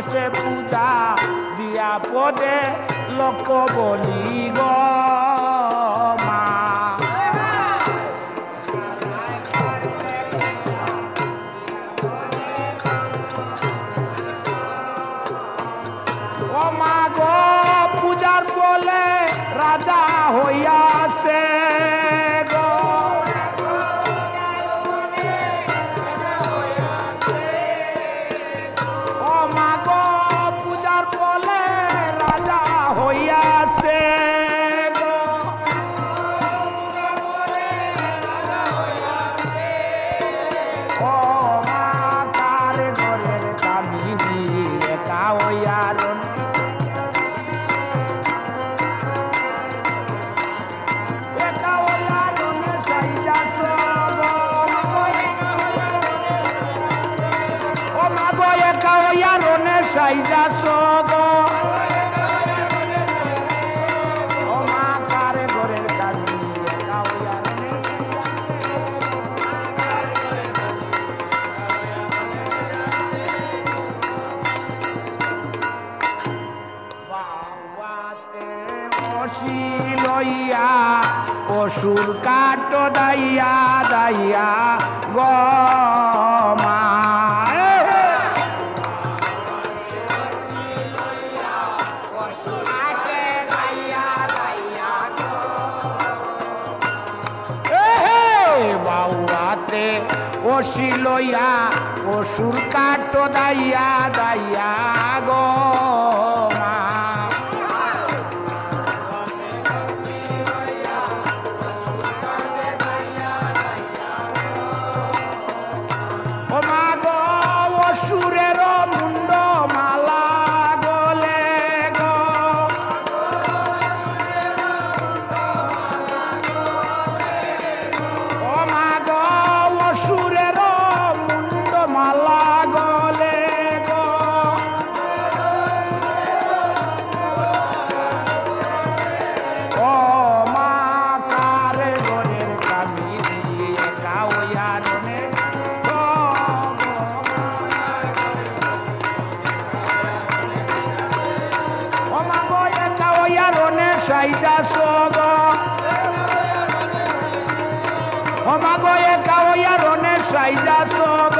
সে পূজা দিয়া পদে লোক বলি গো মা ও মা গো পূজার বলে রাজা হইয়াছে গো ও মা গো পূজার বলে রাজা হইয়াছে গো ও মা তার ঘরের কামিনী একা হইয়ার সাইজা সগো ও মা কারে ঘরের কাজী একা হইয়া বাবাতে বসি লইয়া পশুর কাট দাইয়া দাইয়া গো মা বসি লইয়া পশুর কাট দাইয়া দাইয়া গো মা ও মা গো অসুরের মুন্ড মালা গলে গো ও মা গো অসুরের মুন্ড মালা গলে গো ও মা কারে ঘরের কামিনী একা হইয়া রনে ও মা গো একা হইয়া রনে সাইজা সগ ও মা গো একা হইয়া রনে সাইজা সগ